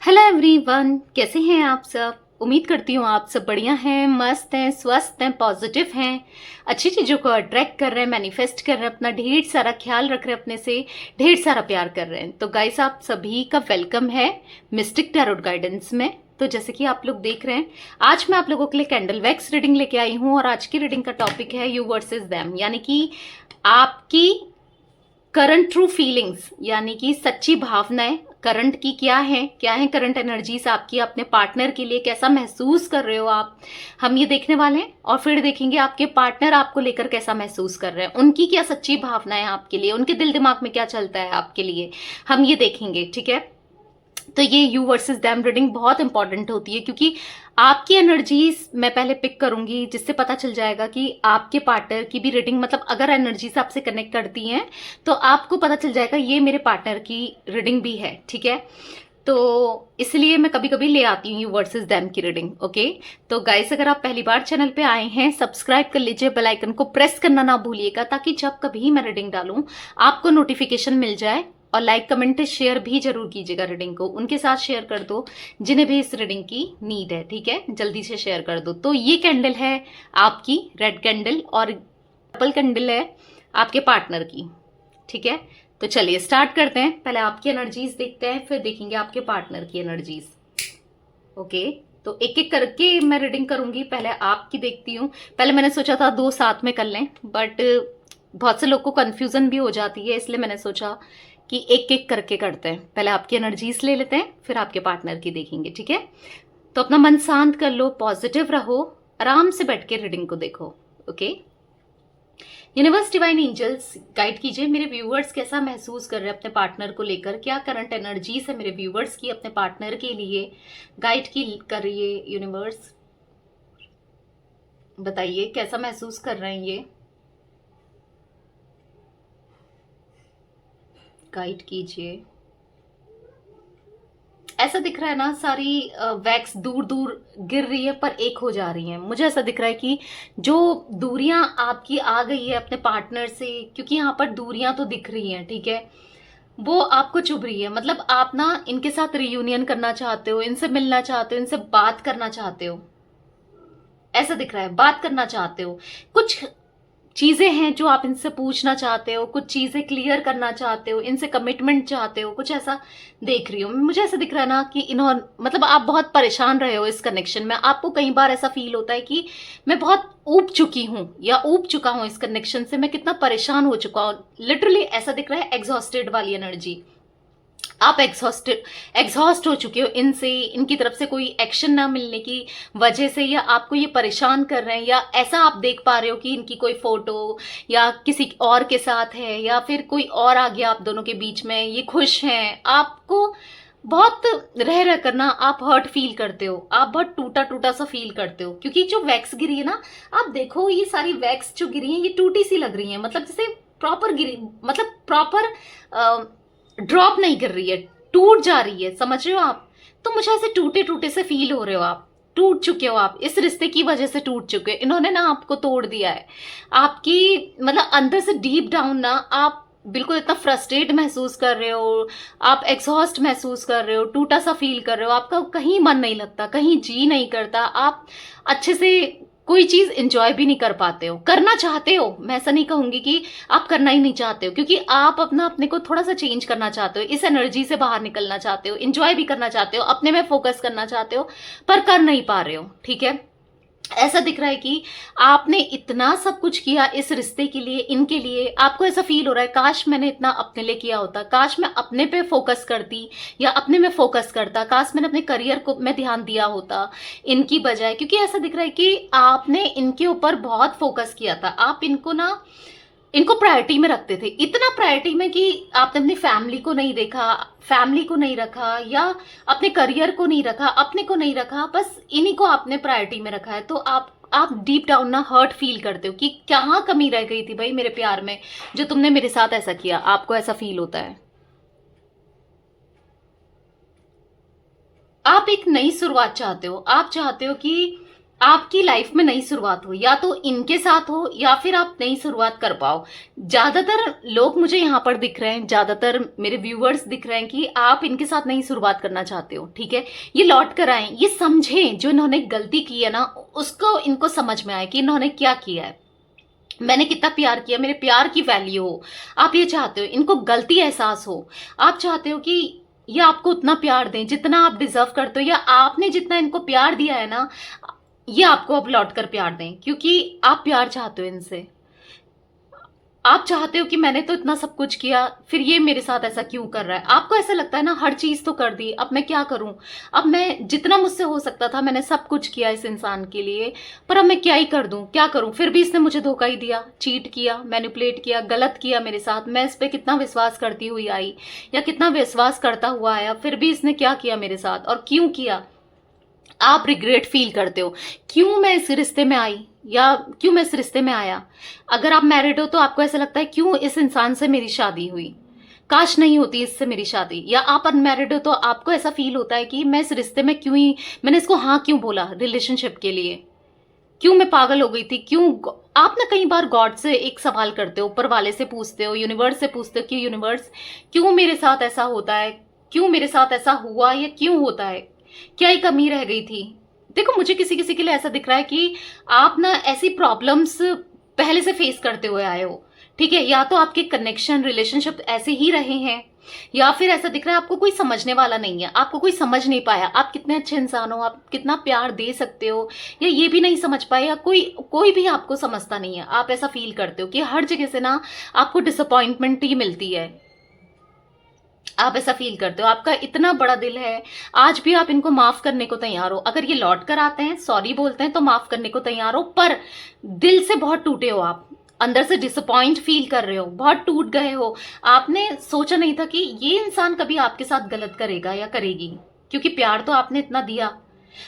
Hello everyone, कैसे हैं आप सब। उम्मीद करती हूँ आप सब बढ़िया हैं, मस्त हैं, स्वस्थ हैं, पॉजिटिव हैं, अच्छी चीज़ों को अट्रैक्ट कर रहे हैं, मैनिफेस्ट कर रहे हैं, अपना ढेर सारा ख्याल रख रहे हैं, अपने से ढेर सारा प्यार कर रहे हैं। तो गाइस, आप सभी का वेलकम है मिस्टिक टैरोट गाइडेंस में। तो जैसे कि आप लोग देख रहे हैं, आज मैं आप लोगों के लिए कैंडल वैक्स रीडिंग लेके आई हूँ और आज की रीडिंग का टॉपिक है यू वर्सेस देम, यानी कि आपकी करंट ट्रू फीलिंग्स, यानी कि सच्ची भावनाएं करंट की क्या है करंट एनर्जीज आपकी अपने पार्टनर के लिए, कैसा महसूस कर रहे हो आप, हम ये देखने वाले हैं। और फिर देखेंगे आपके पार्टनर आपको लेकर कैसा महसूस कर रहे हैं, उनकी क्या सच्ची भावनाएं आपके लिए, उनके दिल दिमाग में क्या चलता है आपके लिए, हम ये देखेंगे। ठीक है, तो ये यू वर्सेस दैम रीडिंग बहुत इंपॉर्टेंट होती है क्योंकि आपकी एनर्जीज मैं पहले पिक करूंगी, जिससे पता चल जाएगा कि आपके पार्टनर की भी रीडिंग, मतलब अगर एनर्जीज आपसे कनेक्ट करती हैं तो आपको पता चल जाएगा ये मेरे पार्टनर की रीडिंग भी है। ठीक है, तो इसलिए मैं कभी कभी ले आती हूँ यू वर्सेस दैम की रीडिंग। ओके, तो गाइस, अगर आप पहली बार चैनल पे आए हैं, सब्सक्राइब कर लीजिए, बेल आइकन को प्रेस करना ना भूलिएगा ताकि जब कभी मैं रीडिंग डालूं आपको नोटिफिकेशन मिल जाए। और लाइक कमेंट शेयर भी जरूर कीजिएगा रीडिंग को, उनके साथ शेयर कर दो जिन्हें भी इस रीडिंग की नीड है। ठीक है, जल्दी से शेयर कर दो। तो ये कैंडल है आपकी रेड कैंडल और पर्पल कैंडल है आपके पार्टनर की। ठीक है, तो चलिए स्टार्ट करते हैं। पहले आपकी एनर्जीज देखते हैं, फिर देखेंगे आपके पार्टनर की एनर्जीज। ओके, तो एक एक करके मैं रीडिंग करूंगी, पहले आपकी देखती हूँ। पहले मैंने सोचा था दो साथ में कर लें, बट बहुत से लोग को कंफ्यूजन भी हो जाती है, इसलिए मैंने सोचा कि एक एक करके करते हैं। पहले आपकी एनर्जीज ले लेते हैं, फिर आपके पार्टनर की देखेंगे। ठीक है, तो अपना मन शांत कर लो, पॉजिटिव रहो, आराम से बैठ के रीडिंग को देखो। Okay, universe divine angels guide कीजिए, मेरे व्यूअर्स कैसा महसूस कर रहे हैं अपने पार्टनर को लेकर, क्या करंट एनर्जीज है मेरे व्यूअर्स की अपने पार्टनर के लिए, गाइड की कर रही है यूनिवर्स। बताइए कैसा महसूस कर रहे हैं ये, गाइड कीजिए। ऐसा दिख रहा है ना, सारी वैक्स दूर दूर गिर रही है पर एक हो जा रही है। मुझे ऐसा दिख रहा है कि जो दूरियां आपकी आ गई है अपने पार्टनर से, क्योंकि यहाँ पर दूरियां तो दिख रही हैं, ठीक है, वो आपको चुभ रही है। मतलब आप ना इनके साथ रियूनियन करना चाहते हो, इनसे मिलना चाहते हो, इनसे बात करना चाहते हो, ऐसा दिख रहा है, बात करना चाहते हो। कुछ चीजें हैं जो आप इनसे पूछना चाहते हो, कुछ चीजें क्लियर करना चाहते हो, इनसे कमिटमेंट चाहते हो, कुछ ऐसा देख रही हो। मुझे ऐसा दिख रहा है ना कि इन्होंने, मतलब आप बहुत परेशान रहे हो इस कनेक्शन में। आपको कई बार ऐसा फील होता है कि मैं बहुत ऊब चुकी हूं या ऊब चुका हूं इस कनेक्शन से, मैं कितना परेशान हो चुका हूं। लिटरली ऐसा दिख रहा है, एग्जॉस्टेड वाली एनर्जी। आप एग्जॉस्ट हो चुके हो इनसे, इनकी तरफ से कोई एक्शन ना मिलने की वजह से, या आपको ये परेशान कर रहे हैं, या ऐसा आप देख पा रहे हो कि इनकी कोई फोटो या किसी और के साथ है, या फिर कोई और आ गया आप दोनों के बीच में, ये खुश हैं। आपको बहुत रह रह कर ना आप हर्ट फील करते हो, आप बहुत टूटा टूटा सा फील करते हो, क्योंकि जो वैक्स गिरी है ना, आप देखो ये सारी वैक्स जो गिरी है ये टूटी सी लग रही है, मतलब जैसे प्रॉपर गिरी, मतलब प्रॉपर ड्रॉप नहीं कर रही है, टूट जा रही है, समझ रहे हो आप। तो मुझे ऐसे टूटे टूटे से फील हो रहे हो, आप टूट चुके हो, आप इस रिश्ते की वजह से टूट चुके हो। इन्होंने ना आपको तोड़ दिया है, आपकी मतलब अंदर से डीप डाउन ना आप बिल्कुल इतना फ्रस्ट्रेट महसूस कर रहे हो, आप एग्जॉस्ट महसूस कर रहे हो, टूटा सा फील कर रहे हो, आपका कहीं मन नहीं लगता, कहीं जी नहीं करता, आप अच्छे से कोई चीज एंजॉय भी नहीं कर पाते हो। करना चाहते हो, मैं ऐसा नहीं कहूंगी कि आप करना ही नहीं चाहते हो, क्योंकि आप अपने को थोड़ा सा चेंज करना चाहते हो, इस एनर्जी से बाहर निकलना चाहते हो, एंजॉय भी करना चाहते हो, अपने में फोकस करना चाहते हो, पर कर नहीं पा रहे हो। ठीक है, ऐसा दिख रहा है कि आपने इतना सब कुछ किया इस रिश्ते के लिए, इनके लिए, आपको ऐसा फील हो रहा है काश मैंने इतना अपने लिए किया होता, काश मैं अपने पे फोकस करती या अपने में फोकस करता, काश मैंने अपने करियर को मैं ध्यान दिया होता इनकी बजाय। क्योंकि ऐसा दिख रहा है कि आपने इनके ऊपर बहुत फोकस किया था, आप इनको प्रायोरिटी में रखते थे, इतना प्रायोरिटी में कि आपने अपनी फैमिली को नहीं देखा, फैमिली को नहीं रखा, या अपने करियर को नहीं रखा, अपने को नहीं रखा, बस इन्हीं को आपने प्रायोरिटी में रखा है। तो आप डीप डाउन ना हर्ट फील करते हो कि कहाँ कमी रह गई थी भाई मेरे प्यार में, जो तुमने मेरे साथ ऐसा किया। आपको ऐसा फील होता है, आप एक नई शुरुआत चाहते हो, आप चाहते हो कि आपकी लाइफ में नई शुरुआत हो, या तो इनके साथ हो या फिर आप नई शुरुआत कर पाओ। ज्यादातर लोग मुझे यहाँ पर दिख रहे हैं, ज्यादातर मेरे व्यूअर्स दिख रहे हैं कि आप इनके साथ नई शुरुआत करना चाहते हो। ठीक है, ये लौट कर आए, ये समझें जो इन्होंने गलती की है ना, उसको इनको समझ में आए कि इन्होंने क्या किया है, मैंने कितना प्यार किया, मेरे प्यार की वैल्यू हो। आप ये चाहते हो, इनको गलती एहसास हो। आप चाहते हो कि ये आपको उतना प्यार दें जितना आप डिजर्व करते हो, या आपने जितना इनको प्यार दिया है ना, ये आपको अब लौट कर प्यार दें, क्योंकि आप प्यार चाहते हो इनसे। आप चाहते हो कि मैंने तो इतना सब कुछ किया, फिर ये मेरे साथ ऐसा क्यों कर रहा है। आपको ऐसा लगता है ना, हर चीज तो कर दी, अब मैं क्या करूं, अब मैं जितना मुझसे हो सकता था मैंने सब कुछ किया इस इंसान के लिए, पर अब मैं क्या ही कर दूं, क्या करूं, फिर भी इसने मुझे धोखा ही दिया, चीट किया, मैनिपुलेट किया, गलत किया मेरे साथ। मैं इस पे कितना विश्वास करती हुई आई या कितना विश्वास करता हुआ आया, फिर भी इसने क्या किया मेरे साथ और क्यों किया। आप रिग्रेट फील करते हो, क्यों मैं इस रिश्ते में आई या क्यों मैं इस रिश्ते में आया। अगर आप मैरिड हो तो आपको ऐसा लगता है क्यों इस इंसान से मेरी शादी हुई, काश नहीं होती इससे मेरी शादी। या आप अनमैरिड हो तो आपको ऐसा फील होता है कि मैं इस रिश्ते में क्यों ही, मैंने इसको हाँ क्यों बोला रिलेशनशिप के लिए, क्यों मैं पागल हो गई थी, क्यों। आप ना कई बार गॉड से एक सवाल करते हो, ऊपर वाले से पूछते हो, यूनिवर्स से पूछते हो कि यूनिवर्स क्यों मेरे साथ ऐसा होता है, क्यों मेरे साथ ऐसा हुआ, या क्यों होता है, क्या ही कमी रह गई थी। देखो, मुझे किसी किसी के लिए ऐसा दिख रहा है कि आप ना ऐसी प्रॉब्लम्स पहले से फेस करते हुए आए हो। ठीक है, या तो आपके कनेक्शन रिलेशनशिप ऐसे ही रहे हैं, या फिर ऐसा दिख रहा है आपको कोई समझने वाला नहीं है, आपको कोई समझ नहीं पाया आप कितने अच्छे इंसान हो, आप कितना प्यार दे सकते हो, या ये भी नहीं समझ पाए, या कोई कोई भी आपको समझता नहीं है। आप ऐसा फील करते हो कि हर जगह से ना आपको डिसअपॉइंटमेंट ही मिलती है। आप ऐसा फील करते हो, आपका इतना बड़ा दिल है, आज भी आप इनको माफ करने को तैयार हो। अगर ये लौट कर आते हैं, सॉरी बोलते हैं, तो माफ करने को तैयार हो, पर दिल से बहुत टूटे हो आप, अंदर से डिसअपॉइंट फील कर रहे हो, बहुत टूट गए हो। आपने सोचा नहीं था कि ये इंसान कभी आपके साथ गलत करेगा या करेगी, क्योंकि प्यार तो आपने इतना दिया,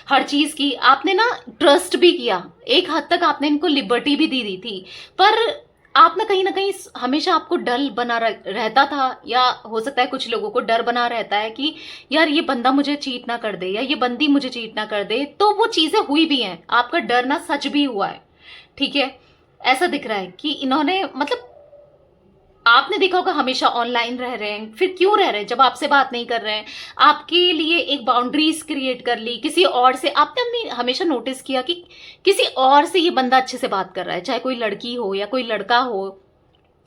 हर चीज की आपने ना, ट्रस्ट भी किया, एक हद तक आपने इनको लिबर्टी भी दी थी। पर आप ना कहीं हमेशा आपको डर बना रहता था, या हो सकता है कुछ लोगों को डर बना रहता है कि यार ये बंदा मुझे चीट ना कर दे, या ये बंदी मुझे चीट ना कर दे। तो वो चीजें हुई भी हैं, आपका डर ना सच भी हुआ है। ठीक है, ऐसा दिख रहा है कि इन्होंने, मतलब आपने देखा होगा हमेशा ऑनलाइन रह रहे हैं, फिर क्यों रह रहे हैं जब आपसे बात नहीं कर रहे हैं। आपके लिए एक बाउंड्रीज क्रिएट कर ली किसी और से। आपने अपनी हमेशा नोटिस किया कि किसी और से ये बंदा अच्छे से बात कर रहा है, चाहे कोई लड़की हो या कोई लड़का हो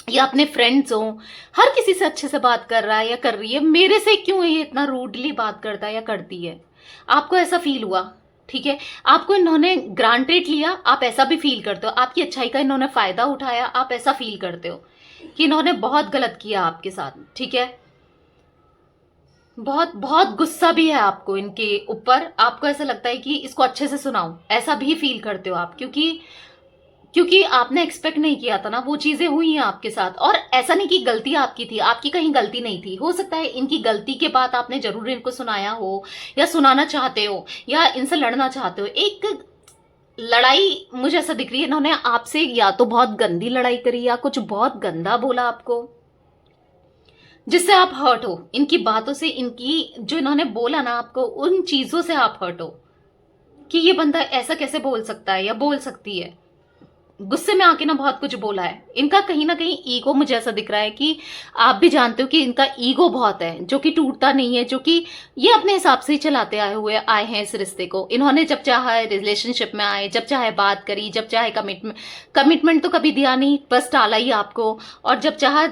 या अपने फ्रेंड्स हो, हर किसी से अच्छे से बात कर रहा है या कर रही है। मेरे से क्यों ये इतना रूडली बात करता है या करती है। आपको ऐसा फील हुआ, ठीक है, आपको इन्होंने ग्रांटेड लिया, आप ऐसा भी फील करते हो, आपकी अच्छाई का इन्होंने फायदा उठाया, आप ऐसा फील करते हो कि इन्होंने बहुत गलत किया आपके साथ। ठीक है, बहुत बहुत गुस्सा भी है आपको इनके ऊपर, आपको ऐसा लगता है कि इसको अच्छे से सुनाओ, ऐसा भी फील करते हो आप, क्योंकि क्योंकि आपने एक्सपेक्ट नहीं किया था ना, वो चीजें हुई हैं आपके साथ। और ऐसा नहीं कि गलती आपकी थी, आपकी कहीं गलती नहीं थी। हो सकता है इनकी गलती के बाद आपने जरूर इनको सुनाया हो, या सुनाना चाहते हो, या इनसे लड़ना चाहते हो। एक लड़ाई मुझे ऐसा दिख रही है, इन्होंने आपसे या तो बहुत गंदी लड़ाई करी या कुछ बहुत गंदा बोला आपको, जिससे आप हर्ट हो। इनकी बातों से, इनकी जो इन्होंने बोला ना आपको, उन चीजों से आप हर्ट हो कि ये बंदा ऐसा कैसे बोल सकता है या बोल सकती है। गुस्से में आके ना बहुत कुछ बोला है। इनका कहीं ना कहीं ईगो मुझे ऐसा दिख रहा है कि आप भी जानते हो कि इनका ईगो बहुत है, जो कि टूटता नहीं है, जो कि ये अपने हिसाब से ही चलाते आए हैं इस रिश्ते को। इन्होंने जब चाहा रिलेशनशिप में आए, जब चाहे बात करी, जब चाहे कमिटमेंट तो कभी दिया नहीं, बस टाला ही आपको। और जब चाहा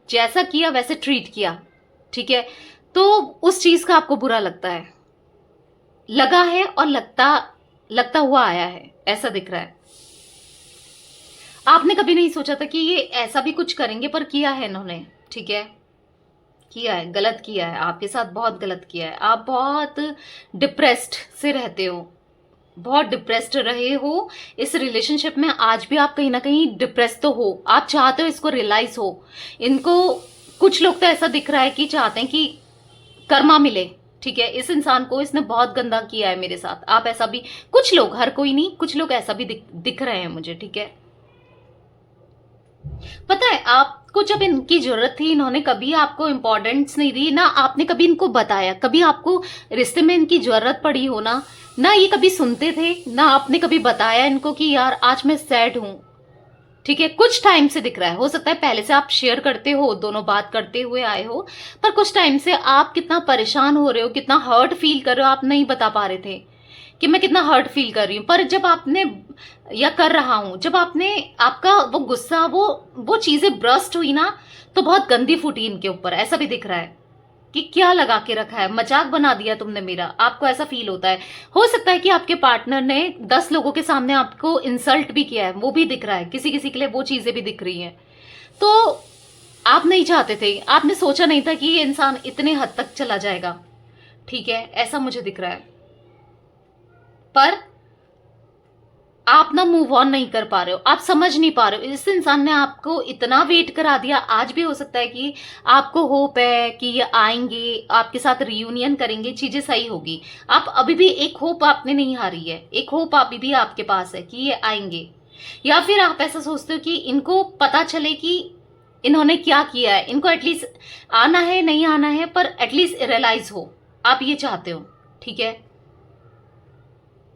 जैसा किया वैसे ट्रीट किया। ठीक है, तो उस चीज का आपको बुरा लगता है, लगा है, और लगता हुआ आया है, ऐसा दिख रहा है। आपने कभी नहीं सोचा था कि ये ऐसा भी कुछ करेंगे, पर किया है इन्होंने। ठीक है, किया है, गलत किया है आपके साथ, बहुत गलत किया है। आप बहुत डिप्रेस्ड से रहते हो, बहुत डिप्रेस्ड रहे हो इस रिलेशनशिप में। आज भी आप कहीं ना कहीं डिप्रेस तो हो, आप चाहते हो इसको रियलाइज हो। इनको कुछ लोग तो ऐसा दिख रहा है कि चाहते हैं कि कर्मा मिले। ठीक है, इस इंसान को इसने बहुत गंदा किया है मेरे साथ। आप ऐसा भी, कुछ लोग, हर कोई नहीं, कुछ लोग ऐसा भी दिख रहे हैं मुझे। ठीक है, पता है, आप आपको जब इनकी जरूरत थी इन्होंने कभी आपको इम्पोर्टेंस नहीं दी, ना आपने कभी इनको बताया, कभी आपको रिश्ते में इनकी जरूरत पड़ी हो ना ये कभी सुनते थे, ना आपने कभी बताया इनको कि यार आज मैं सैड हूं। ठीक है, कुछ टाइम से दिख रहा है, हो सकता है पहले से आप शेयर करते हो, दोनों बात करते हुए आए हो, पर कुछ टाइम से आप कितना परेशान हो रहे हो, कितना हर्ट फील कर रहे हो, आप नहीं बता पा रहे थे कि मैं कितना हर्ट फील कर रही हूँ। पर जब आपने या कर रहा हूं, जब आपने आपका वो गुस्सा वो चीजें ब्रस्ट हुई ना, तो बहुत गंदी फूटी इनके ऊपर। ऐसा भी दिख रहा है कि क्या लगा के रखा है, मजाक बना दिया तुमने मेरा, आपको ऐसा फील होता है। हो सकता है कि आपके पार्टनर ने 10 लोगों के सामने आपको इंसल्ट भी किया है, वो भी दिख रहा है, किसी किसी के लिए वो चीजें भी दिख रही हैं। तो आप नहीं चाहते थे, आपने सोचा नहीं था कि ये इंसान इतने हद तक चला जाएगा। ठीक है, ऐसा मुझे दिख रहा है, पर आप ना मूव ऑन नहीं कर पा रहे हो, आप समझ नहीं पा रहे हो। इस इंसान ने आपको इतना वेट करा दिया। आज भी हो सकता है कि आपको होप है कि ये आएंगे, आपके साथ रियूनियन करेंगे, चीजें सही होगी। आप अभी भी एक होप आपने नहीं हारी है, एक होप अभी भी आपके पास है कि ये आएंगे। या फिर आप ऐसा सोचते हो कि इनको पता चले कि इन्होंने क्या किया है, इनको एटलीस्ट आना है, नहीं आना है, पर एटलीस्ट रियलाइज हो, आप ये चाहते हो। ठीक है,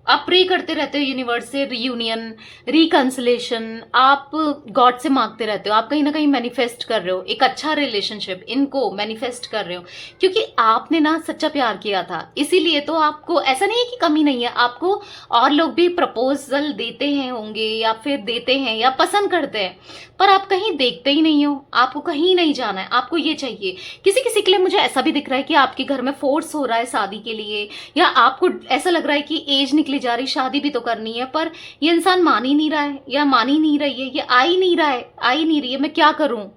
आप प्रे करते रहते हो यूनिवर्स से रियूनियन, रिकंसिलेशन, आप गॉड से मांगते रहते हो, आप कहीं ना कहीं मैनिफेस्ट कर रहे हो एक अच्छा रिलेशनशिप, इनको मैनिफेस्ट कर रहे हो, क्योंकि आपने ना सच्चा प्यार किया था। इसीलिए तो आपको ऐसा नहीं है कि कमी नहीं है, आपको और लोग भी प्रपोजल देते हैं होंगे, या फिर देते हैं या पसंद करते हैं, पर आप कहीं देखते ही नहीं हो, आपको कहीं नहीं जाना है, आपको ये चाहिए। किसी किसी के लिए मुझे ऐसा भी दिख रहा है कि आपके घर में फोर्स हो रहा है शादी के लिए, या आपको ऐसा लग रहा है कि एज निकली जा रही, शादी भी तो करनी है, पर ये इंसान मान ही नहीं रहा है या मान ही नहीं रही है, ये आ ही नहीं रहा है, आ ही नहीं रही है, मैं क्या करूं।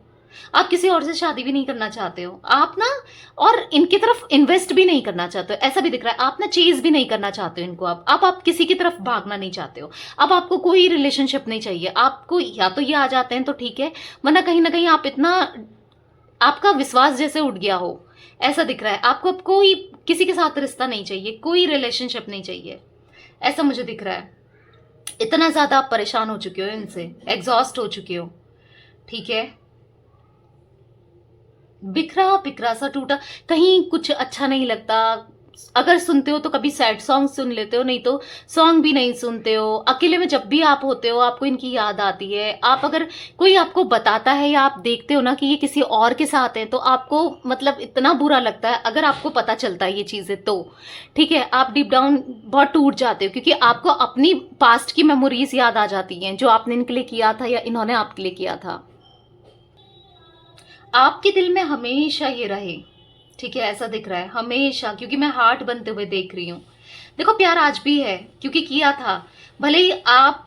आप किसी और से शादी भी नहीं करना चाहते हो आप ना, और इनकी तरफ इन्वेस्ट भी नहीं करना चाहते हो, ऐसा भी दिख रहा है। आप ना चेज भी नहीं करना चाहते हो इनको, आप किसी की तरफ भागना नहीं चाहते हो। अब आपको कोई रिलेशनशिप नहीं चाहिए, आपको या तो ये आ जाते हैं तो ठीक है, वरना कहीं ना कहीं आप इतना, आपका विश्वास जैसे उठ गया हो, ऐसा दिख रहा है। आपको अब कोई किसी के साथ रिश्ता नहीं चाहिए, कोई रिलेशनशिप नहीं चाहिए, ऐसा मुझे दिख रहा है। इतना ज्यादा आप परेशान हो चुके हो इनसे, एग्जॉस्ट हो चुके हो। ठीक है, बिखरा बिखरा सा टूटा, कहीं कुछ अच्छा नहीं लगता। अगर सुनते हो तो कभी सैड सॉन्ग सुन लेते हो, नहीं तो सॉन्ग भी नहीं सुनते हो। अकेले में जब भी आप होते हो आपको इनकी याद आती है। आप अगर कोई आपको बताता है या आप देखते हो ना कि ये किसी और के साथ है, तो आपको मतलब इतना बुरा लगता है, अगर आपको पता चलता है ये चीजें तो। ठीक है, आप डीप डाउन बहुत टूट जाते हो, क्योंकि आपको अपनी पास्ट की मेमोरीज याद आ जाती हैं, जो आपने इनके लिए किया था या इन्होंने आपके लिए किया था। आपके दिल में हमेशा ये रहे। ठीक है, ऐसा दिख रहा है हमेशा, क्योंकि मैं हार्ट बनते हुए देख रही हूँ। देखो, प्यार आज भी है, क्योंकि किया था। भले ही आप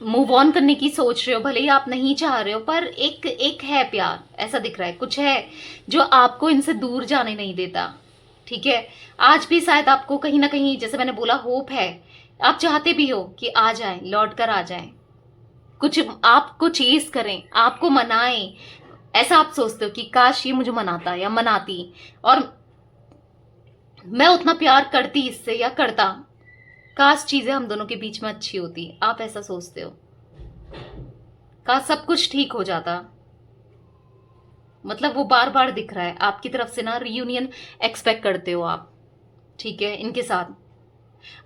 मूव ऑन करने की सोच रहे हो, भले ही आप नहीं चाह रहे हो, पर एक एक है प्यार, ऐसा दिख रहा है, कुछ है जो आपको इनसे दूर जाने नहीं देता। ठीक है, आज भी शायद आपको कहीं ना कहीं, जैसे मैंने बोला, होप है। आप चाहते भी हो कि आ जाए, लौट कर आ जाए, कुछ आपको चेज करें, आपको मनाएं। ऐसा आप सोचते हो कि काश ये मुझे मनाता या मनाती, और मैं उतना प्यार करती इससे या करता, काश चीजें हम दोनों के बीच में अच्छी होती। आप ऐसा सोचते हो, काश सब कुछ ठीक हो जाता। मतलब वो बार बार दिख रहा है आपकी तरफ से ना, रियूनियन एक्सपेक्ट करते हो आप। ठीक है, इनके साथ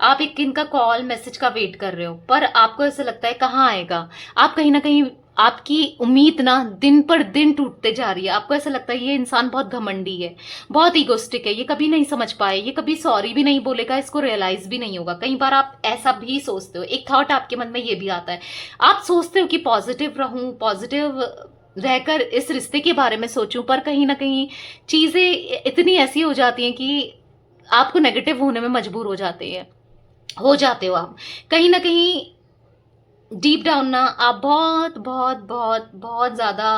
आप एक इनका कॉल मैसेज का वेट कर रहे हो, पर आपको ऐसा लगता है कहाँ आएगा। आप कहीं ना कहीं, आपकी उम्मीद ना दिन पर दिन टूटते जा रही है। आपको ऐसा लगता है ये इंसान बहुत घमंडी है, बहुत ईगोस्टिक है, ये कभी नहीं समझ पाए, ये कभी सॉरी भी नहीं बोलेगा, इसको रियलाइज भी नहीं होगा। कई बार आप ऐसा भी सोचते हो, एक थॉट आपके मन में ये भी आता है। आप सोचते हो कि पॉजिटिव रहूं, पॉजिटिव रहकर इस रिश्ते के बारे में सोचूं, पर कहीं ना कहीं चीजें इतनी ऐसी हो जाती हैं कि आपको नेगेटिव होने में मजबूर हो जाते हो आप। कहीं ना कहीं डीप डाउन ना आप बहुत बहुत बहुत बहुत ज्यादा,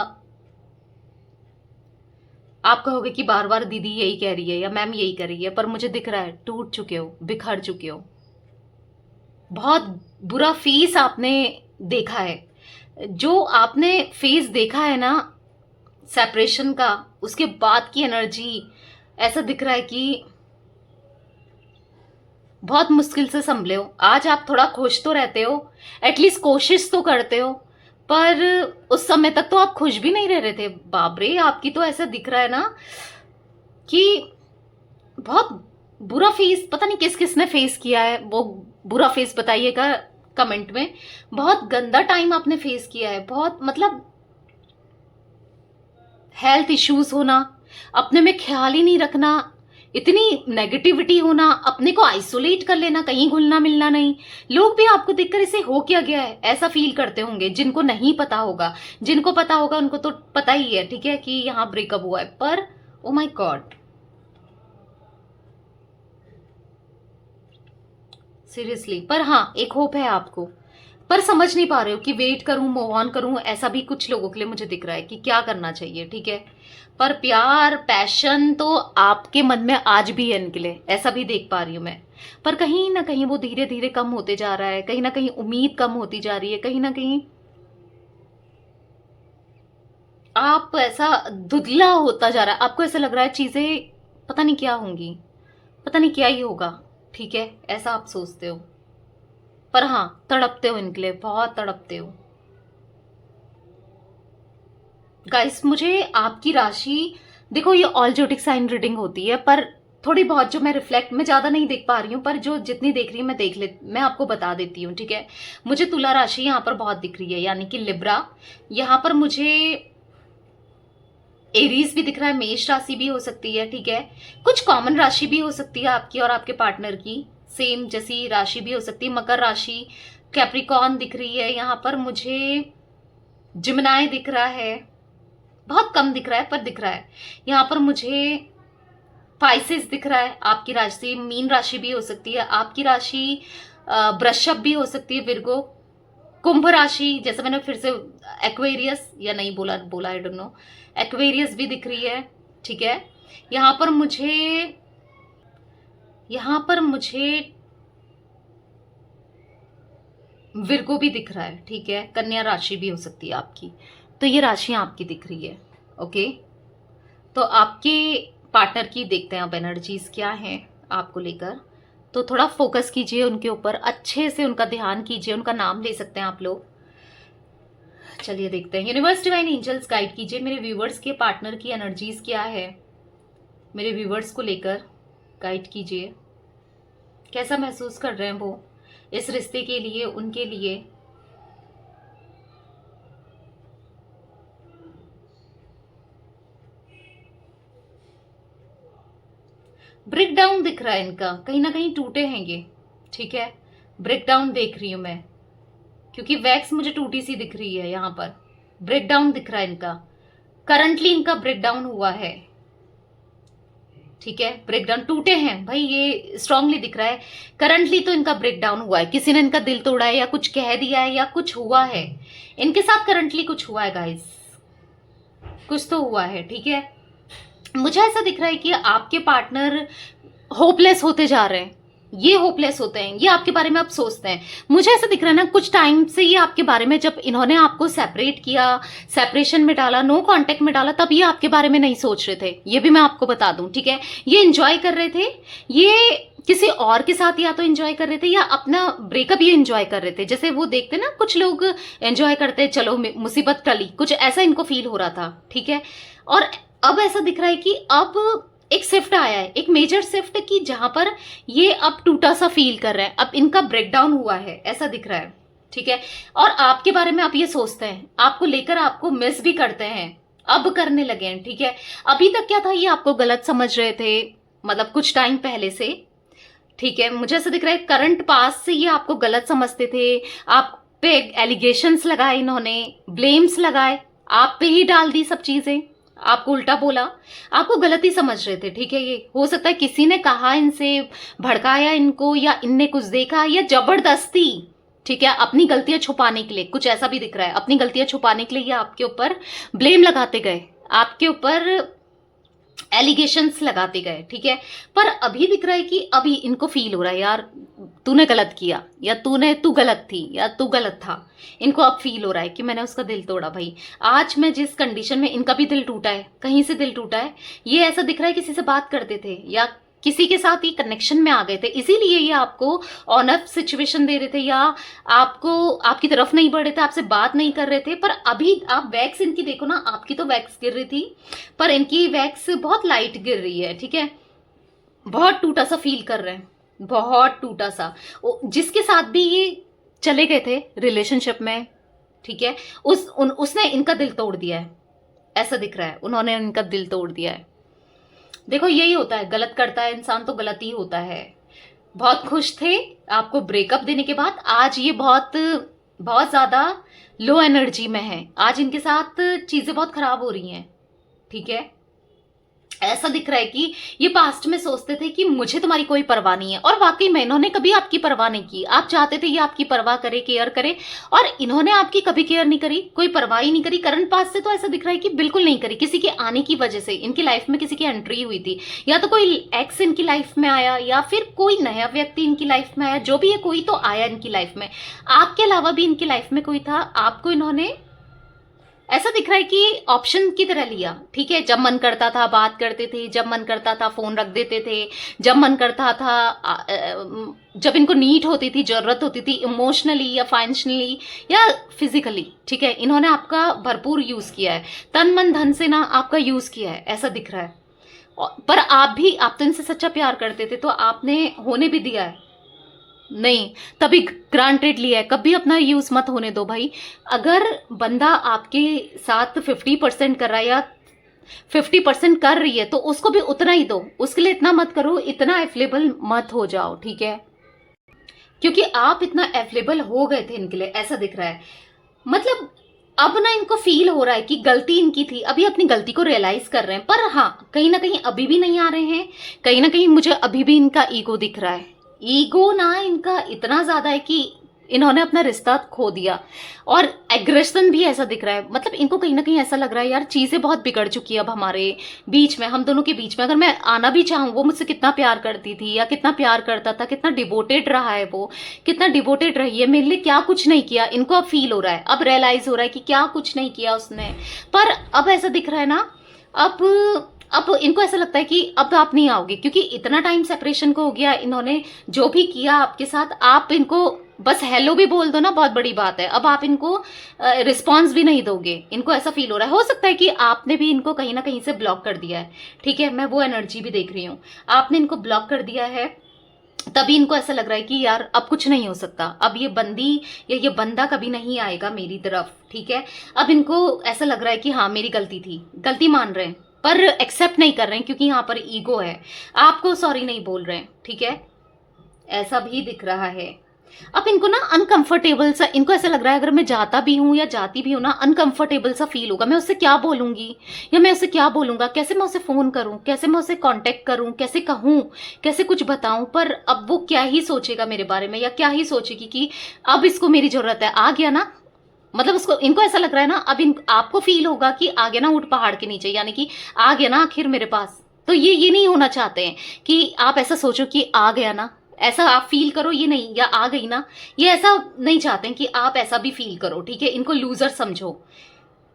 आप कहोगे कि बार बार दीदी यही कह रही है या मैम यही कर रही है, पर मुझे दिख रहा है टूट चुके हो, बिखर चुके हो। बहुत बुरा फेस आपने देखा है, जो आपने फेस देखा है ना सेपरेशन का, उसके बाद की एनर्जी, ऐसा दिख रहा है कि बहुत मुश्किल से संभले हो। आज आप थोड़ा खुश तो रहते हो, एटलीस्ट कोशिश तो करते हो, पर उस समय तक तो आप खुश भी नहीं रह रहे थे। बाप रे, आपकी तो ऐसा दिख रहा है ना कि बहुत बुरा फेस, पता नहीं किस किस ने फेस किया है वो बुरा फेस, बताइएगा कमेंट में। बहुत गंदा टाइम आपने फेस किया है, बहुत मतलब हेल्थ इश्यूज होना, अपने में ख्याल ही नहीं रखना, इतनी नेगेटिविटी होना, अपने को आइसोलेट कर लेना, कहीं घुलना मिलना नहीं। लोग भी आपको देखकर इसे हो क्या गया है ऐसा फील करते होंगे। जिनको नहीं पता होगा, जिनको पता होगा उनको तो पता ही है, ठीक है, कि यहाँ ब्रेकअप हुआ है। पर ओ माय गॉड, सीरियसली। पर हाँ, एक होप है आपको, पर समझ नहीं पा रहे हो कि वेट करूं, मूव ऑन करूं। ऐसा भी कुछ लोगों के लिए मुझे दिख रहा है कि क्या करना चाहिए, ठीक है। पर प्यार, पैशन तो आपके मन में आज भी है इनके लिए, ऐसा भी देख पा रही हूं मैं। पर कहीं ना कहीं वो धीरे धीरे कम होते जा रहा है, कहीं ना कहीं उम्मीद कम होती जा रही है, कहीं ना कहीं आप ऐसा धुंधला होता जा रहा है। आपको ऐसा लग रहा है चीजें पता नहीं क्या होंगी, पता नहीं क्या ही होगा, ठीक है, ऐसा आप सोचते हो। पर हाँ, तड़पते हो इनके लिए, बहुत तड़पते हो गाइस। मुझे आपकी राशि, देखो ये ऑल ज्योतिक साइन रीडिंग होती है, पर थोड़ी बहुत जो मैं रिफ्लेक्ट में ज्यादा नहीं देख पा रही हूँ, पर जो जितनी देख रही हूँ मैं आपको बता देती हूँ, ठीक है। मुझे तुला राशि यहाँ पर बहुत दिख रही है, यानी कि लिब्रा। यहाँ पर मुझे एरीज भी दिख रहा है, मेष राशि भी हो सकती है, ठीक है। कुछ कॉमन राशि भी हो सकती है आपकी और आपके पार्टनर की, सेम जैसी राशि भी हो सकती है। मकर राशि, कैप्रिकॉर्न दिख रही है यहाँ पर मुझे, जिमनाई दिख रहा है, बहुत कम दिख रहा है पर दिख रहा है। यहाँ पर मुझे पाइसेस दिख रहा है, आपकी राशि। मीन राशि भी हो सकती है आपकी राशि, वृषभ भी हो सकती है, विर्गो। कुंभ राशि, जैसे मैंने फिर से एक्वेरियस या नहीं बोला आई डोंट नो, एक्वेरियस भी दिख रही है, ठीक है। यहाँ पर मुझे विर्गो भी दिख रहा है, ठीक है। कन्या राशि भी हो सकती है आपकी। तो ये राशियां आपकी दिख रही है, ओके। तो आपके पार्टनर की देखते हैं अब एनर्जीज क्या हैं आपको लेकर। तो थोड़ा फोकस कीजिए उनके ऊपर, अच्छे से उनका ध्यान कीजिए, उनका नाम ले सकते हैं आप लोग। चलिए देखते हैं, यूनिवर्स डिवाइन एंजल्स गाइड कीजिए मेरे व्यूवर्स के पार्टनर की एनर्जीज क्या है, मेरे व्यूवर्स को लेकर गाइड कीजिए। कैसा महसूस कर रहे हैं वो इस रिश्ते के लिए, उनके लिए। ब्रेक डाउन दिख रहा है इनका, कहीं ना कहीं टूटे हैं ये, ठीक है। ब्रेक डाउन देख रही हूं मैं, क्योंकि वैक्स मुझे टूटी सी दिख रही है। यहाँ पर ब्रेक डाउन दिख रहा है इनका, करंटली इनका ब्रेक डाउन हुआ है, ठीक है। ब्रेक डाउन, टूटे हैं भाई, ये स्ट्रांगली दिख रहा है। करंटली तो इनका ब्रेक डाउन हुआ है, किसी ने इनका दिल तोड़ा है या कुछ कह दिया है या कुछ हुआ है इनके साथ। करंटली कुछ हुआ है गाइस, कुछ तो हुआ है, ठीक है। मुझे ऐसा दिख रहा है कि आपके पार्टनर होपलेस होते जा रहे हैं, ये होपलेस होते हैं, ये आपके बारे में आप सोचते हैं। मुझे ऐसा दिख रहा है ना, कुछ टाइम से ये आपके बारे में, जब इन्होंने आपको सेपरेट किया, सेपरेशन में डाला, नो कांटेक्ट में डाला, तब ये आपके बारे में नहीं सोच रहे थे, ये भी मैं आपको बता दूं, ठीक है। ये एंजॉय कर रहे थे, ये किसी और के साथ या तो एंजॉय कर रहे थे या अपना ब्रेकअप ये एंजॉय कर रहे थे। जैसे वो देखते ना कुछ लोग एंजॉय करते, चलो मुसीबत टली, कुछ ऐसा इनको फील हो रहा था, ठीक है। और अब ऐसा दिख रहा है कि अब एक शिफ्ट आया है, एक मेजर शिफ्ट, की जहां पर ये अब टूटा सा फील कर रहे हैं, अब इनका ब्रेकडाउन हुआ है, ऐसा दिख रहा है, ठीक है। और आपके बारे में आप ये सोचते हैं, आपको लेकर आपको मिस भी करते हैं, अब करने लगे हैं, ठीक है। अभी तक क्या था, ये आपको गलत समझ रहे थे, मतलब कुछ टाइम पहले से, ठीक है। मुझे ऐसा दिख रहा है करंट पास से ये आपको गलत समझते थे, आप पे एलिगेशंस लगाए इन्होंने, ब्लेम्स लगाए, आप पे ही डाल दी सब चीजें, आपको उल्टा बोला, आपको गलती समझ रहे थे, ठीक है। ये हो सकता है किसी ने कहा, इनसे भड़काया इनको, या इनने कुछ देखा, या जबरदस्ती, ठीक है, अपनी गलतियां छुपाने के लिए, कुछ ऐसा भी दिख रहा है, अपनी गलतियां छुपाने के लिए ये आपके ऊपर ब्लेम लगाते गए, आपके ऊपर एलिगेशंस लगाते गए, ठीक है। पर अभी दिख रहा है कि अभी इनको फील हो रहा है, यार तूने गलत किया, या तू गलत थी, या तू गलत था। इनको अब फील हो रहा है कि मैंने उसका दिल तोड़ा भाई। आज मैं जिस कंडीशन में, इनका भी दिल टूटा है, कहीं से दिल टूटा है। ये ऐसा दिख रहा है किसी से बात करते थे या किसी के साथ ये कनेक्शन में आ गए थे, इसीलिए ये आपको ऑन ऑफ सिचुएशन दे रहे थे, या आपको आपकी तरफ नहीं बढ़ रहे थे, आपसे बात नहीं कर रहे थे। पर अभी आप वैक्स इनकी देखो ना, आपकी तो वैक्स गिर रही थी, पर इनकी वैक्स बहुत लाइट गिर रही है, ठीक है। बहुत टूटा सा फील कर रहे हैं, बहुत टूटा सा। जिसके साथ भी ये चले गए थे रिलेशनशिप में, ठीक है, उसने इनका दिल तोड़ दिया है, ऐसा दिख रहा है, उन्होंने इनका दिल तोड़ दिया है। देखो यही होता है, गलत करता है इंसान तो गलत ही होता है। बहुत खुश थे आपको ब्रेकअप देने के बाद, आज ये बहुत बहुत ज्यादा लो एनर्जी में है, आज इनके साथ चीजें बहुत खराब हो रही हैं, ठीक है। ऐसा दिख रहा है कि ये पास्ट में सोचते थे कि मुझे तुम्हारी कोई परवाह नहीं है, और वाकई में इन्होंने कभी आपकी परवाह नहीं की। आप चाहते थे ये आपकी परवाह करे, केयर करे, और इन्होंने आपकी कभी केयर नहीं करी, कोई परवाह ही नहीं करी। करंट पास्ट से तो ऐसा दिख रहा है कि बिल्कुल नहीं करी। किसी के आने की वजह से इनकी लाइफ में किसी की एंट्री हुई थी, या तो कोई एक्स इनकी लाइफ में आया, या फिर कोई नया व्यक्ति इनकी लाइफ में आया, जो भी है कोई तो आया इनकी लाइफ में। आपके अलावा भी इनकी लाइफ में कोई था, आपको इन्होंने ऐसा दिख रहा है कि ऑप्शन की तरह लिया, ठीक है। जब मन करता था बात करते थे, जब मन करता था फोन रख देते थे, जब मन करता था जब इनको नीड होती थी, जरूरत होती थी, इमोशनली या फाइनेंशियली या फिजिकली, ठीक है, इन्होंने आपका भरपूर यूज किया है, तन मन धन से ना आपका यूज किया है, ऐसा दिख रहा है। पर आप तो इनसे सच्चा प्यार करते थे, तो आपने होने भी दिया है नहीं, तभी ग्रांटेड लिया है। कभी अपना यूज मत होने दो भाई। अगर बंदा आपके साथ 50% कर रहा है या 50% कर रही है, तो उसको भी उतना ही दो, उसके लिए इतना मत करो, इतना अवेलेबल मत हो जाओ, ठीक है। क्योंकि आप इतना अवेलेबल हो गए थे इनके लिए, ऐसा दिख रहा है। मतलब अब ना इनको फील हो रहा है कि गलती इनकी थी, अभी अपनी गलती को रियलाइज कर रहे हैं। पर हाँ, कहीं ना कहीं अभी भी नहीं आ रहे हैं, कहीं ना कहीं मुझे अभी भी इनका ईगो दिख रहा है। ईगो ना इनका इतना ज्यादा है कि इन्होंने अपना रिश्ता खो दिया, और एग्रेशन भी ऐसा दिख रहा है। मतलब इनको कहीं ना कहीं ऐसा लग रहा है यार चीजें बहुत बिगड़ चुकी है अब हमारे बीच में, हम दोनों के बीच में। अगर मैं आना भी चाहूँ, वो मुझसे कितना प्यार करती थी या कितना प्यार करता था, कितना डिवोटेड रहा है, वो कितना डिवोटेड रही है मेरे लिए, क्या कुछ नहीं किया। इनको अब फील हो रहा है, अब रियलाइज हो रहा है कि क्या कुछ नहीं किया उसने। पर अब ऐसा दिख रहा है ना, अब इनको ऐसा लगता है कि अब आप नहीं आओगे, क्योंकि इतना टाइम सेपरेशन को हो गया। इन्होंने जो भी किया आपके साथ, आप इनको बस हेलो भी बोल दो ना, बहुत बड़ी बात है। अब आप इनको रिस्पॉन्स भी नहीं दोगे, इनको ऐसा फील हो रहा है। हो सकता है कि आपने भी इनको कहीं ना कहीं से ब्लॉक कर दिया है, ठीक है, मैं वो एनर्जी भी देख रही हूँ। आपने इनको ब्लॉक कर दिया है, तभी इनको ऐसा लग रहा है कि यार अब कुछ नहीं हो सकता, अब ये बंदी या ये बंदा कभी नहीं आएगा मेरी तरफ, ठीक है। अब इनको ऐसा लग रहा है कि हाँ मेरी गलती थी, गलती मान रहे हैं, पर एक्सेप्ट नहीं कर रहे हैं क्योंकि यहाँ पर ईगो है, आपको सॉरी नहीं बोल रहे हैं, ठीक है, ऐसा भी दिख रहा है। अब इनको ना अनकंफर्टेबल सा, इनको ऐसा लग रहा है अगर मैं जाता भी हूँ या जाती भी हूँ ना, अनकंफर्टेबल सा फील होगा। मैं उससे क्या बोलूंगी, या मैं उससे क्या बोलूंगा, कैसे मैं उसे फोन करूं, कैसे मैं उसे कांटेक्ट करूं, कैसे कहूं, कैसे कुछ बताऊं। पर अब वो क्या ही सोचेगा मेरे बारे में, या क्या ही सोचेगी कि अब इसको मेरी जरूरत है, आ गया ना। मतलब उसको, इनको ऐसा लग रहा है ना, अब आपको फील होगा कि आ गया ना ऊंट पहाड़ के नीचे, यानी कि आ गया ना आखिर मेरे पास। तो ये नहीं होना चाहते हैं कि आप ऐसा सोचो कि आ गया ना, ऐसा आप फील करो, ये नहीं, या आ गई ना, ये ऐसा नहीं चाहते हैं कि आप ऐसा भी फील करो, ठीक है। इनको लूजर समझो,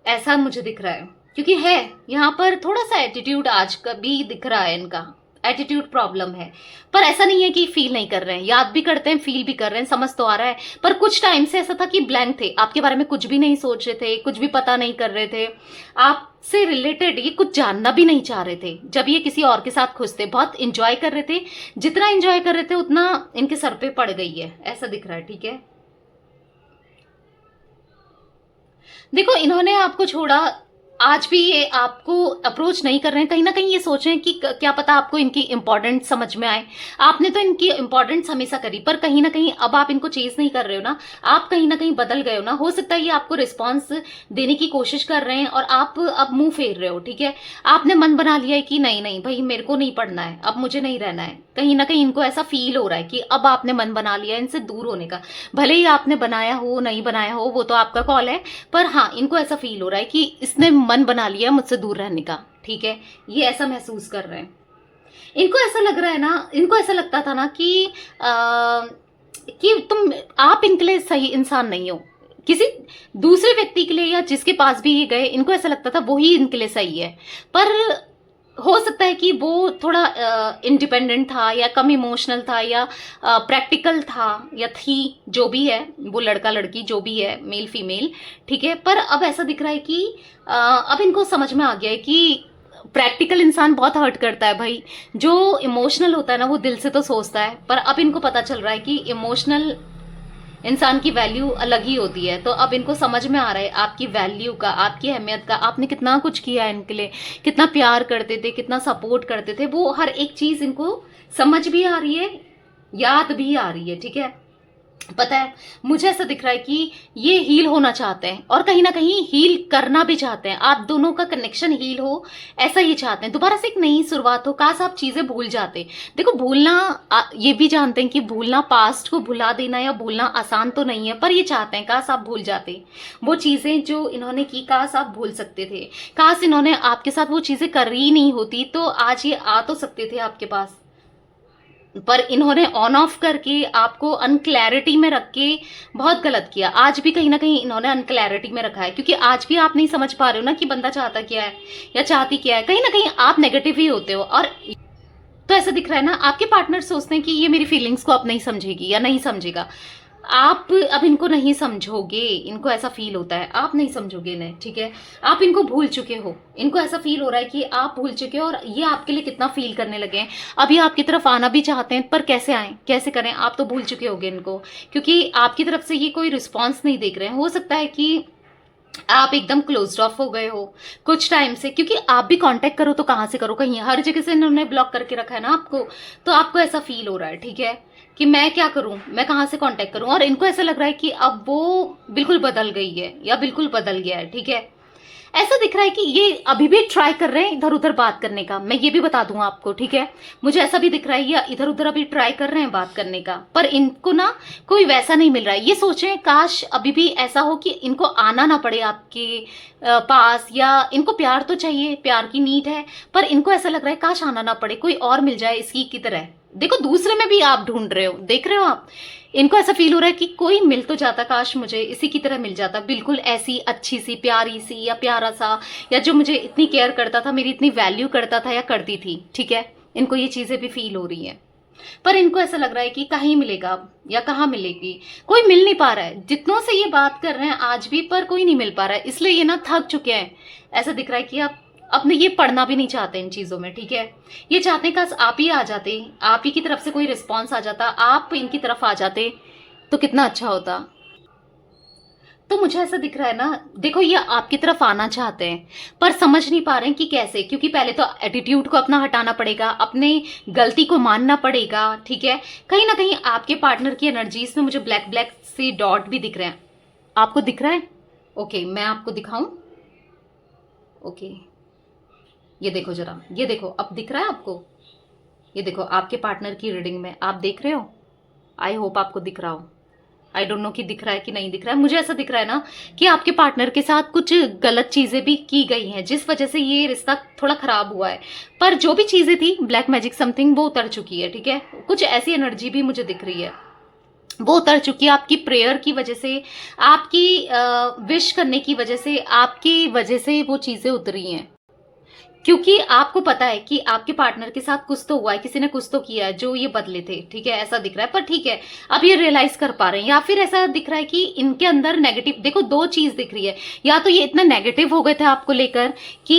ऐसा मुझे दिख रहा है। क्योंकि है यहाँ पर थोड़ा सा एटीट्यूड आज का भी दिख रहा है, इनका एटीट्यूड प्रॉब्लम है। पर ऐसा नहीं है कि फील नहीं कर रहे हैं, याद भी करते हैं, फील भी कर रहे हैं, समझ तो आ रहा है। पर कुछ टाइम से ऐसा था कि ब्लैंक थे, आपके बारे में कुछ भी नहीं सोच रहे थे, कुछ भी पता नहीं कर रहे थे, आपसे रिलेटेड ये कुछ जानना भी नहीं चाह रहे थे। जब ये किसी और के साथ खुश थे, बहुत इंजॉय कर रहे थे, जितना इंजॉय कर रहे थे उतना इनके सर पे पड़ गई है, ऐसा दिख रहा है, ठीक है। देखो इन्होंने आपको छोड़ा, आज भी ये आपको अप्रोच नहीं कर रहे हैं। कहीं ना कहीं ये सोच रहे हैं कि क्या पता आपको इनकी इंपॉर्टेंस समझ में आए। आपने तो इनकी इंपॉर्टेंस हमेशा करी, पर कहीं ना कहीं अब आप इनको चेज नहीं कर रहे हो ना, आप कहीं ना कहीं बदल गए हो ना। हो सकता है ये आपको रिस्पॉन्स देने की कोशिश कर रहे हैं और आप अब मुंह फेर रहे हो, ठीक है। आपने मन बना लिया है कि नहीं नहीं भाई मेरे को नहीं पढ़ना है, अब मुझे नहीं रहना है। कहीं ना कहीं इनको ऐसा फील हो रहा है कि अब आपने मन बना लिया है इनसे दूर होने का। भले ही आपने बनाया हो नहीं बनाया हो, वो तो आपका कॉल है, पर हाँ इनको ऐसा फील हो रहा है कि इसने मन बना लिया मुझसे दूर रहने का, ठीक है। ये ऐसा महसूस कर रहे हैं। इनको ऐसा लग रहा है ना, इनको ऐसा लगता था ना कि आप इनके लिए सही इंसान नहीं हो। किसी दूसरे व्यक्ति के लिए या जिसके पास भी ये गए, इनको ऐसा लगता था वही इनके लिए सही है। पर हो सकता है कि वो थोड़ा इंडिपेंडेंट था या कम इमोशनल था या प्रैक्टिकल था या थी, जो भी है, वो लड़का लड़की जो भी है, मेल फीमेल, ठीक है। पर अब ऐसा दिख रहा है कि अब इनको समझ में आ गया है कि प्रैक्टिकल इंसान बहुत हर्ट करता है भाई, जो इमोशनल होता है ना वो दिल से तो सोचता है, पर अब इनको पता चल रहा है कि इमोशनल इंसान की वैल्यू अलग ही होती है। तो अब इनको समझ में आ रहा है आपकी वैल्यू का, आपकी अहमियत का, आपने कितना कुछ किया है इनके लिए, कितना प्यार करते थे, कितना सपोर्ट करते थे, वो हर एक चीज इनको समझ भी आ रही है, याद भी आ रही है, ठीक है। पता है, मुझे ऐसा दिख रहा है कि ये हील होना चाहते हैं और कहीं ना कहीं हील करना भी चाहते हैं, आप दोनों का कनेक्शन हील हो, ऐसा ही चाहते हैं, दोबारा से एक नई शुरुआत हो, काश आप चीजें भूल जाते। देखो भूलना, ये भी जानते हैं कि भूलना, पास्ट को भुला देना या भूलना आसान तो नहीं है, पर ये चाहते हैं काश आप भूल जाते वो चीजें जो इन्होंने की, काश आप भूल सकते थे, काश इन्होंने आपके साथ वो चीजें कर ही नहीं होती तो आज ये आ तो सकते थे आपके पास। पर इन्होंने ऑन ऑफ करके आपको अनक्लैरिटी में रख के बहुत गलत किया। आज भी कहीं ना कहीं इन्होंने अनक्लैरिटी में रखा है, क्योंकि आज भी आप नहीं समझ पा रहे हो ना कि बंदा चाहता क्या है या चाहती क्या है, कहीं ना कहीं आप नेगेटिव ही होते हो। और तो ऐसा दिख रहा है ना, आपके पार्टनर सोचते हैं कि ये मेरी फीलिंग्स को अब नहीं समझेगी या नहीं समझेगा, आप अब इनको नहीं समझोगे, इनको ऐसा फील होता है आप नहीं समझोगे इन्हें, ठीक है। आप इनको भूल चुके हो, इनको ऐसा फील हो रहा है कि आप भूल चुके हो और ये आपके लिए कितना फील करने लगे हैं। अब ये आपकी तरफ आना भी चाहते हैं, पर कैसे आए, कैसे करें, आप तो भूल चुके होगे इनको, क्योंकि आपकी तरफ से ये कोई रिस्पॉन्स नहीं देख रहे हैं। हो सकता है कि आप एकदम क्लोज्ड ऑफ हो गए हो कुछ टाइम से, क्योंकि आप भी कांटेक्ट करो तो कहाँ से करो, कहीं हर जगह से इन्होंने ब्लॉक करके रखा है ना आपको, तो आपको ऐसा फील हो रहा है, ठीक है, कि मैं क्या करूं, मैं कहाँ से कांटेक्ट करूं। और इनको ऐसा लग रहा है कि अब वो बिल्कुल बदल गई है या बिल्कुल बदल गया है, ठीक है। ऐसा दिख रहा है कि ये अभी भी ट्राई कर रहे हैं इधर उधर बात करने का, मैं ये भी बता दूं आपको, ठीक है। मुझे ऐसा भी दिख रहा है ये इधर उधर अभी ट्राई कर रहे हैं बात करने का, पर इनको ना कोई वैसा नहीं मिल रहा है। ये सोच रहे हैं काश अभी भी ऐसा हो कि इनको आना ना पड़े आपके पास, या इनको प्यार तो चाहिए, प्यार की नीड है, पर इनको ऐसा लग रहा है काश आना ना पड़े, कोई और मिल जाए इसकी की तरह। देखो दूसरे में भी आप ढूंढ रहे हो, देख रहे हो आप, इनको ऐसा फील हो रहा है कि कोई मिल तो जाता, काश मुझे इसी की तरह मिल जाता, बिल्कुल ऐसी अच्छी सी, प्यारी सी या प्यारा सा, या जो मुझे इतनी केयर करता था, मेरी इतनी वैल्यू करता था या करती थी, ठीक है। इनको ये चीजें भी फील हो रही हैं, पर इनको ऐसा लग रहा है कि कहीं मिलेगा अब या कहाँ मिलेगी, कोई मिल नहीं पा रहा है। जितनों से ये बात कर रहे हैं आज भी, पर कोई नहीं मिल पा रहा है, इसलिए ये ना थक चुके हैं। ऐसा दिख रहा है कि आप अपने ये पढ़ना भी नहीं चाहते इन चीजों में, ठीक है। ये चाहते हैं काश आप ही आ जाते, आप ही की तरफ से कोई रिस्पॉन्स आ जाता, आप इनकी तरफ आ जाते तो कितना अच्छा होता। तो मुझे ऐसा दिख रहा है ना, देखो ये आपकी तरफ आना चाहते हैं पर समझ नहीं पा रहे हैं कि कैसे, क्योंकि पहले तो एटीट्यूड को अपना हटाना पड़ेगा, अपने गलती को मानना पड़ेगा, ठीक है। कहीं ना कहीं आपके पार्टनर की एनर्जीज में मुझे ब्लैक ब्लैक से डॉट भी दिख रहे हैं। आपको दिख रहा है? ओके, मैं आपको दिखाऊं। ओके, ये देखो जरा, ये देखो, अब दिख रहा है आपको? ये देखो आपके पार्टनर की रीडिंग में आप देख रहे हो, आई होप आपको दिख रहा हो। आई डोंट नो कि दिख रहा है कि नहीं दिख रहा है। मुझे ऐसा दिख रहा है ना कि आपके पार्टनर के साथ कुछ गलत चीजें भी की गई हैं, जिस वजह से ये रिश्ता थोड़ा खराब हुआ है, पर जो भी चीजें थी, ब्लैक मैजिक समथिंग, वो उतर चुकी है, ठीक है। कुछ ऐसी एनर्जी भी मुझे दिख रही है, वो उतर चुकी है आपकी प्रेयर की वजह से, आपकी विश करने की वजह से, आपकी वजह से वो चीजें उतरी हैं, क्योंकि आपको पता है कि आपके पार्टनर के साथ कुछ तो हुआ है, किसी ने कुछ तो किया है जो ये बदले थे, ठीक है, ऐसा दिख रहा है। पर ठीक है, अब ये रियलाइज कर पा रहे हैं, या फिर ऐसा दिख रहा है कि इनके अंदर नेगेटिव, देखो दो चीज दिख रही है, या तो ये इतना नेगेटिव हो गए थे आपको लेकर कि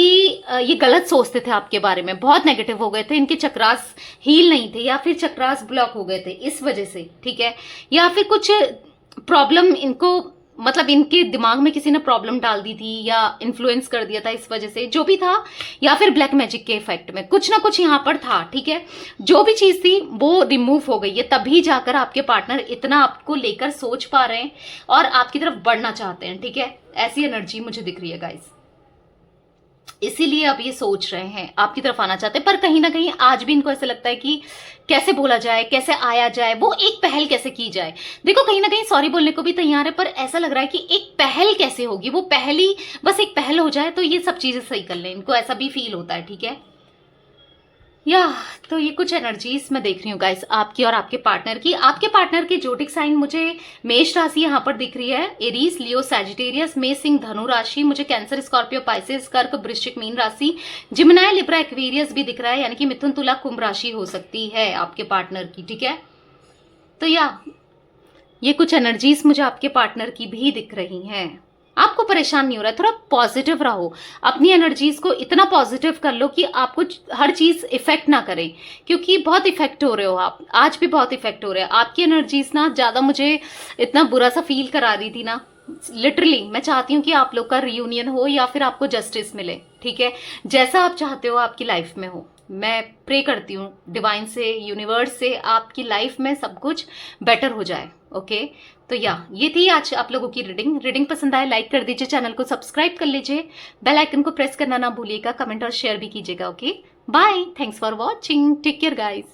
ये गलत सोचते थे आपके बारे में, बहुत नेगेटिव हो गए थे, इनके चक्रास हील नहीं थे, या फिर चक्रास ब्लॉक हो गए थे इस वजह से, ठीक है। या फिर कुछ प्रॉब्लम इनको, मतलब इनके दिमाग में किसी ने प्रॉब्लम डाल दी थी या इन्फ्लुएंस कर दिया था इस वजह से, जो भी था, या फिर ब्लैक मैजिक के इफेक्ट में कुछ ना कुछ यहाँ पर था, ठीक है। जो भी चीज थी वो रिमूव हो गई है, तभी जाकर आपके पार्टनर इतना आपको लेकर सोच पा रहे हैं और आपकी तरफ बढ़ना चाहते हैं, ठीक है। ऐसी एनर्जी मुझे दिख रही है गाइस, इसीलिए अब ये सोच रहे हैं, आपकी तरफ आना चाहते हैं। पर कहीं ना कहीं आज भी इनको ऐसा लगता है कि कैसे बोला जाए, कैसे आया जाए, वो एक पहल कैसे की जाए। देखो कहीं ना कहीं सॉरी बोलने को भी तैयार है, पर ऐसा लग रहा है कि एक पहल कैसे होगी, वो पहली, बस एक पहल हो जाए तो ये सब चीजें सही कर लें, इनको ऐसा भी फील होता है, ठीक है। या तो ये कुछ एनर्जीज मैं देख रही हूँ गाइस, आपकी और आपके पार्टनर की। आपके पार्टनर की जोडिक साइन मुझे मेष राशि यहाँ पर दिख रही है, एरीज, लियो, सैजिटेरियस, मेष, सिंह, धनु राशि, मुझे कैंसर, स्कॉर्पियो, पाइसेस, कर्क, वृश्चिक, मीन राशि, जिमिनाय, लिब्रा, एक्वेरियस भी दिख रहा है, यानी कि मिथुन, तुला, कुंभ राशि हो सकती है आपके पार्टनर की। ठीक है, तो ये कुछ एनर्जीज मुझे आपके पार्टनर की भी दिख रही हैं। आपको परेशान नहीं हो रहा है, थोड़ा पॉजिटिव रहो, अपनी एनर्जीज को इतना पॉजिटिव कर लो कि आपको हर चीज इफेक्ट ना करे, क्योंकि बहुत इफेक्ट हो रहे हो आप, आज भी बहुत इफेक्ट हो रहे हैं आपकी एनर्जीज ना। ज्यादा मुझे इतना बुरा सा फील करा रही थी ना, लिटरली मैं चाहती हूँ कि आप लोग का रियूनियन हो या फिर आपको जस्टिस मिले। ठीक है, जैसा आप चाहते हो आपकी लाइफ में हो। मैं प्रे करती हूँ डिवाइन से, यूनिवर्स से, आपकी लाइफ में सब कुछ बेटर हो जाए। ओके, तो ये थी आज आप लोगों की रीडिंग पसंद आए लाइक कर दीजिए, चैनल को सब्सक्राइब कर लीजिए, बेल आइकन को प्रेस करना ना भूलिएगा, कमेंट और शेयर भी कीजिएगा। Okay, bye, thanks for watching, take care guys.